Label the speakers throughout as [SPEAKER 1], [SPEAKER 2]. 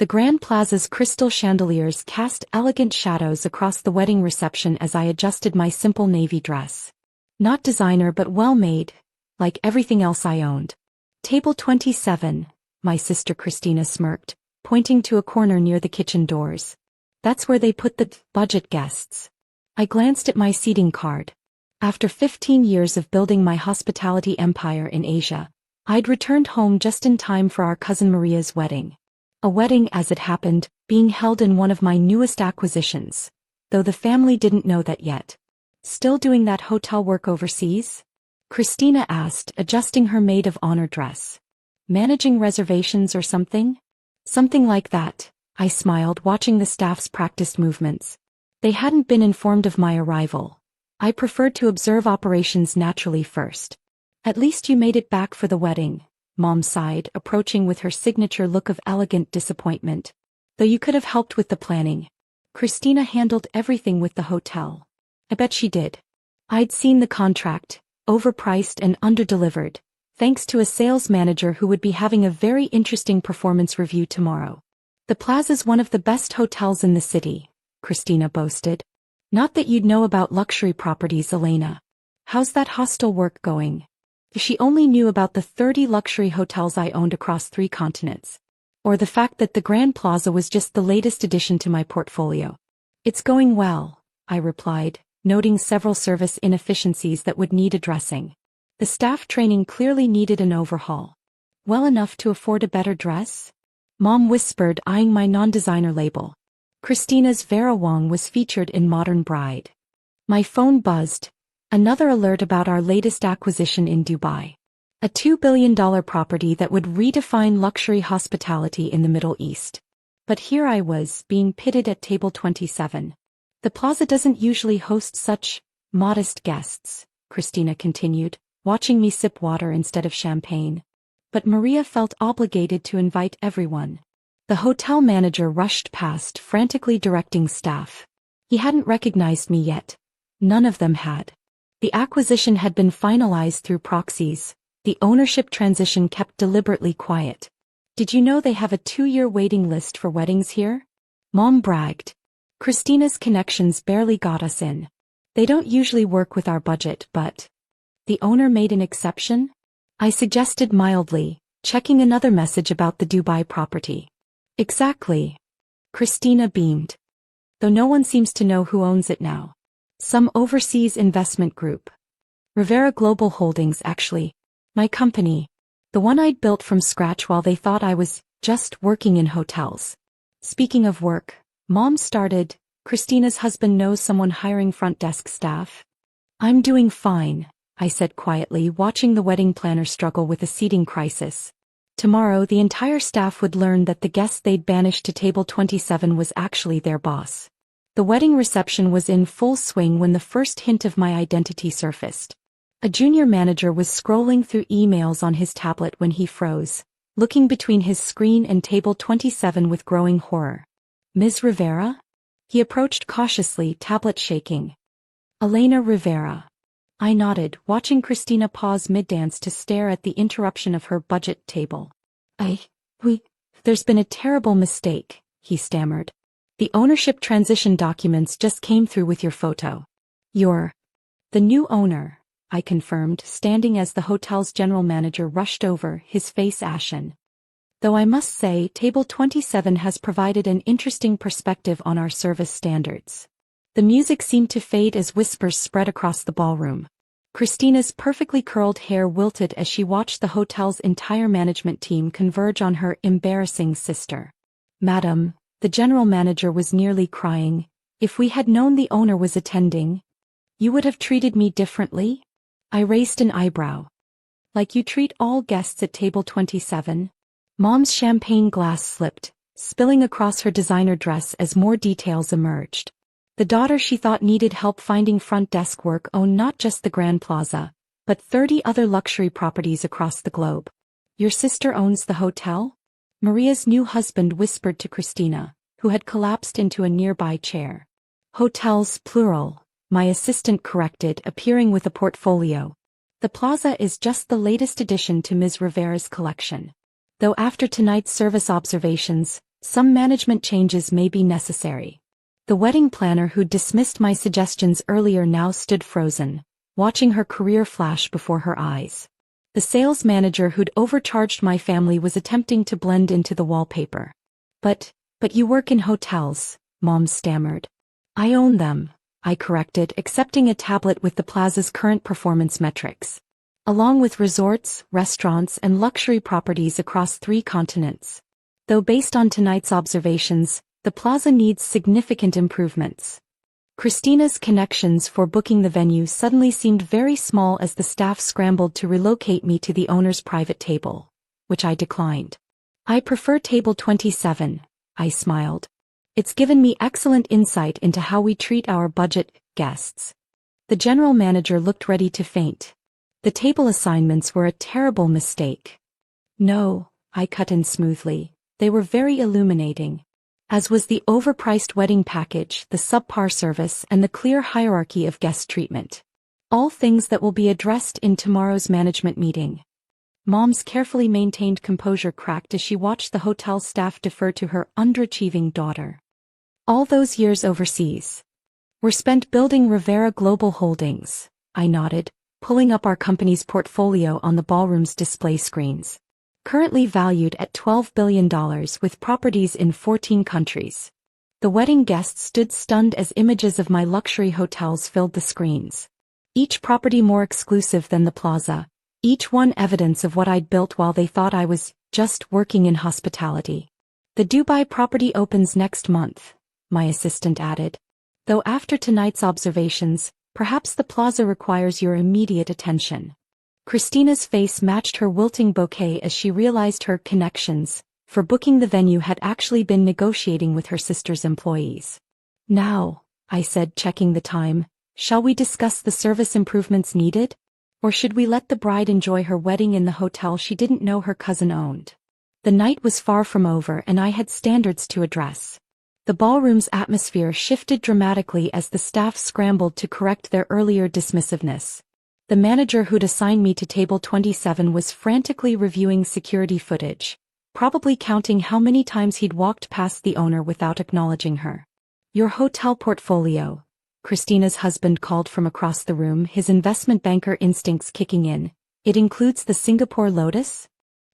[SPEAKER 1] The Grand Plaza's crystal chandeliers cast elegant shadows across the wedding reception as I adjusted my simple navy dress. Not designer but well-made, like everything else I owned. Table 27, my sister Christina smirked, pointing to a corner near the kitchen doors. That's where they put the budget guests. I glanced at my seating card. After 15 years of building my hospitality empire in Asia, I'd returned home just in time for our cousin Maria's wedding. A wedding, as it happened, being held in one of my newest acquisitions, though the family didn't know that yet. Still doing that hotel work overseas? Christina asked, adjusting her maid of honor dress. Managing reservations or something? Something like that, I smiled, watching the staff's practiced movements. They hadn't been informed of my arrival. I preferred to observe operations naturally first. At least you made it back for the wedding, Mom sighed, approaching with her signature look of elegant disappointment. Though you could have helped with the planning. Christina handled everything with the hotel. I bet she did. I'd seen the contract, overpriced and underdelivered, thanks to a sales manager who would be having a very interesting performance review tomorrow. The Plaza's one of the best hotels in the city, Christina boasted. Not that you'd know about luxury properties, Elena. How's that hostel work going? If she only knew about the 30 luxury hotels I owned across 3 continents. Or the fact that the Grand Plaza was just the latest addition to my portfolio. It's going well, I replied, noting several service inefficiencies that would need addressing. The staff training clearly needed an overhaul. Well enough to afford a better dress? Mom whispered, eyeing my non-designer label. Christina's Vera Wang was featured in Modern Bride. My phone buzzed. Another alert about our latest acquisition in Dubai. A $2 billion property that would redefine luxury hospitality in the Middle East. But here I was, being pitted at table 27. The Plaza doesn't usually host such modest guests, Christina continued, watching me sip water instead of champagne. But Maria felt obligated to invite everyone. The hotel manager rushed past, frantically directing staff. He hadn't recognized me yet. None of them had. The acquisition had been finalized through proxies. The ownership transition kept deliberately quiet. Did you know they have a 2-year waiting list for weddings here? Mom bragged. Christina's connections barely got us in. They don't usually work with our budget, but... The owner made an exception? I suggested mildly, checking another message about the Dubai property. Exactly. Christina beamed. Though no one seems to know who owns it now. Some overseas investment group. Rivera Global Holdings, actually. My company. The one I'd built from scratch while they thought I was just working in hotels. Speaking of work, Mom started. Christina's husband knows someone hiring front desk staff. I'm doing fine, I said quietly, watching the wedding planner struggle with a seating crisis. Tomorrow the entire staff would learn that the guest they'd banished to table 27 was actually their boss. The wedding reception was in full swing when the first hint of my identity surfaced. A junior manager was scrolling through emails on his tablet when he froze, looking between his screen and table 27 with growing horror. Ms. Rivera? He approached cautiously, tablet shaking. Elena Rivera. I nodded, watching Christina pause mid-dance to stare at the interruption of her budget table. There's been a terrible mistake, he stammered. The ownership transition documents just came through with your photo. You're the new owner, I confirmed, standing as the hotel's general manager rushed over, his face ashen. Though I must say, table 27 has provided an interesting perspective on our service standards. The music seemed to fade as whispers spread across the ballroom. Christina's perfectly curled hair wilted as she watched the hotel's entire management team converge on her embarrassing sister. Madam, the general manager was nearly crying. If we had known the owner was attending, you would have treated me differently? I raised an eyebrow. Like you treat all guests at table 27? Mom's champagne glass slipped, spilling across her designer dress as more details emerged. The daughter she thought needed help finding front desk work owned not just the Grand Plaza, but 30 other luxury properties across the globe. Your sister owns the hotel? Maria's new husband whispered to Christina, who had collapsed into a nearby chair. Hotels, plural, my assistant corrected, appearing with a portfolio. The Plaza is just the latest addition to Ms. Rivera's collection. Though after tonight's service observations, Some management changes may be necessary. The wedding planner who dismissed my suggestions earlier now stood frozen, watching her career flash before her eyes. The sales manager who'd overcharged my family was attempting to blend into the wallpaper. But you work in hotels, Mom stammered. I own them, I corrected, accepting a tablet with the plaza's current performance metrics. Along with resorts, restaurants, and luxury properties across 3 continents. Though based on tonight's observations, the plaza needs significant improvements. Christina's connections for booking the venue suddenly seemed very small as the staff scrambled to relocate me to the owner's private table, which I declined. I prefer table 27, I smiled. It's given me excellent insight into how we treat our budget guests. The general manager looked ready to faint. The table assignments were a terrible mistake. No, I cut in smoothly, they were very illuminating. As was the overpriced wedding package, the subpar service, and the clear hierarchy of guest treatment. All things that will be addressed in tomorrow's management meeting. Mom's carefully maintained composure cracked as she watched the hotel staff defer to her underachieving daughter. All those years overseas were spent building Rivera Global Holdings, I nodded, pulling up our company's portfolio on the ballroom's display screens. Currently valued at $12 billion with properties in 14 countries. The wedding guests stood stunned as images of my luxury hotels filled the screens. Each property more exclusive than the plaza, each one evidence of what I'd built while they thought I was just working in hospitality. The Dubai property opens next month, my assistant added. Though after tonight's observations, perhaps the plaza requires your immediate attention. Christina's face matched her wilting bouquet as she realized her connections for booking the venue had actually been negotiating with her sister's employees. Now, I said, checking the time, shall we discuss the service improvements needed? Or should we let the bride enjoy her wedding in the hotel she didn't know her cousin owned? The night was far from over and I had standards to address. The ballroom's atmosphere shifted dramatically as the staff scrambled to correct their earlier dismissiveness. The manager who'd assigned me to table 27 was frantically reviewing security footage, probably counting how many times he'd walked past the owner without acknowledging her. Your hotel portfolio, Christina's husband called from across the room, his investment banker instincts kicking in. It includes the Singapore Lotus?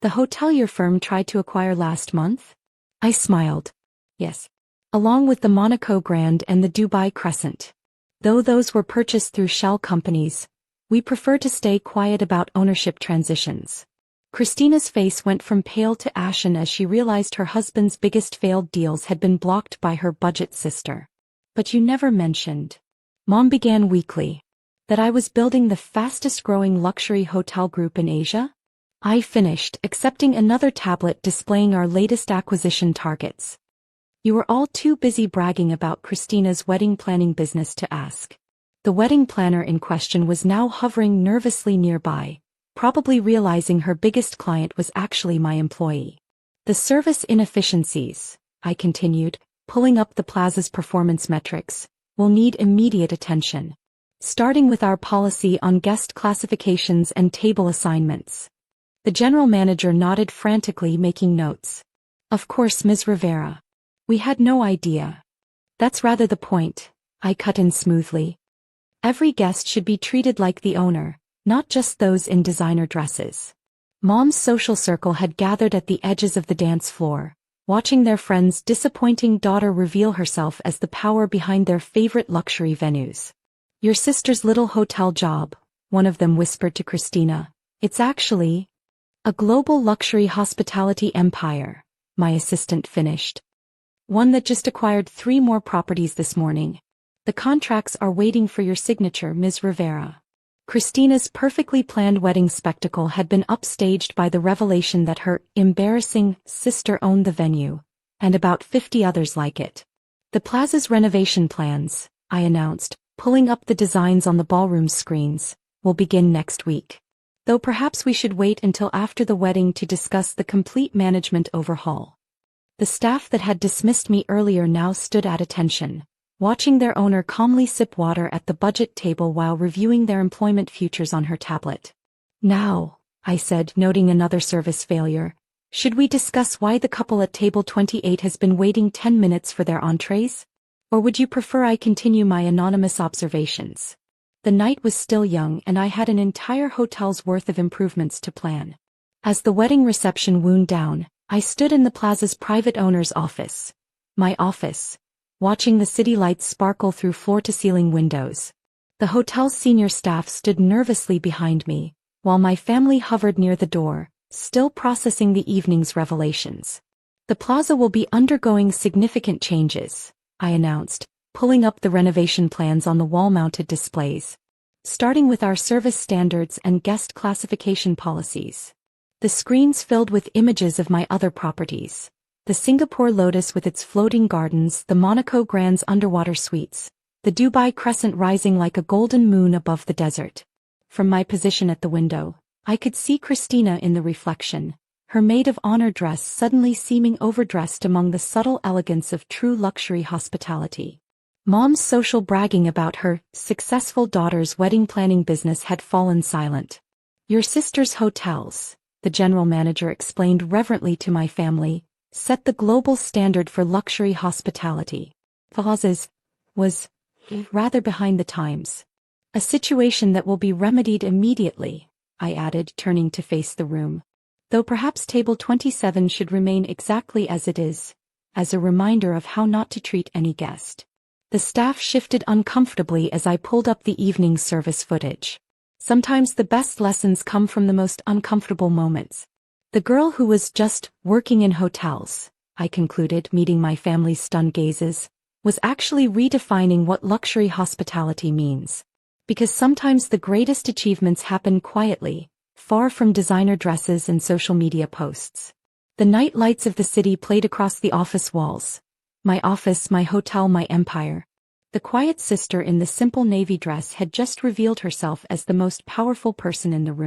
[SPEAKER 1] The hotel your firm tried to acquire last month? I smiled. Yes. Along with the Monaco Grand and the Dubai Crescent. Though those were purchased through shell companies, we prefer to stay quiet about ownership transitions. Christina's face went from pale to ashen as she realized her husband's biggest failed deals had been blocked by her budget sister. But you never mentioned, Mom began weakly, that I was building the fastest-growing luxury hotel group in Asia? I finished, accepting another tablet displaying our latest acquisition targets. You were all too busy bragging about Christina's wedding planning business to ask. The wedding planner in question was now hovering nervously nearby, probably realizing her biggest client was actually my employee. The service inefficiencies, I continued, pulling up the plaza's performance metrics, will need immediate attention. Starting with our policy on guest classifications and table assignments. The general manager nodded frantically, making notes. Of course, Ms. Rivera. We had no idea. That's rather the point, I cut in smoothly. Every guest should be treated like the owner, not just those in designer dresses. Mom's social circle had gathered at the edges of the dance floor, watching their friend's disappointing daughter reveal herself as the power behind their favorite luxury venues. Your sister's little hotel job, one of them whispered to Christina. It's actually a global luxury hospitality empire, my assistant finished. One that just acquired 3 more properties this morning. The contracts are waiting for your signature, Ms. Rivera. Christina's perfectly planned wedding spectacle had been upstaged by the revelation that her embarrassing sister owned the venue, and about 50 others like it. The plaza's renovation plans, I announced, pulling up the designs on the ballroom screens, will begin next week. Though perhaps we should wait until after the wedding to discuss the complete management overhaul. The staff that had dismissed me earlier now stood at attention, watching their owner calmly sip water at the budget table while reviewing their employment futures on her tablet. Now, I said, noting another service failure, Should we discuss why the couple at table 28 has been waiting 10 minutes for their entrees? Or would you prefer I continue my anonymous observations? The night was still young and I had an entire hotel's worth of improvements to plan. As the wedding reception wound down, I stood in the plaza's private owner's office. My office, watching the city lights sparkle through floor-to-ceiling windows. The hotel's senior staff stood nervously behind me, while my family hovered near the door, still processing the evening's revelations. The plaza will be undergoing significant changes, I announced, pulling up the renovation plans on the wall-mounted displays. Starting with our service standards and guest classification policies. The screens filled with images of my other properties. The Singapore Lotus with its floating gardens, the Monaco Grand's underwater suites, the Dubai Crescent rising like a golden moon above the desert. From my position at the window, I could see Christina in the reflection, her maid of honor dress suddenly seeming overdressed among the subtle elegance of true luxury hospitality. Mom's social bragging about her successful daughter's wedding planning business had fallen silent. Your sister's hotels, the general manager explained reverently to my family, set the global standard for luxury hospitality. Plazas was rather behind the times. A situation that will be remedied immediately, I added, turning to face the room. Though perhaps table 27 should remain exactly as it is, as a reminder of how not to treat any guest. The staff shifted uncomfortably as I pulled up the evening service footage. Sometimes the best lessons come from the most uncomfortable moments. The girl who was just working in hotels, I concluded, meeting my family's stunned gazes, was actually redefining what luxury hospitality means. Because sometimes the greatest achievements happen quietly, far from designer dresses and social media posts. The night lights of the city played across the office walls. My office, my hotel, my empire. The quiet sister in the simple navy dress had just revealed herself as the most powerful person in the room.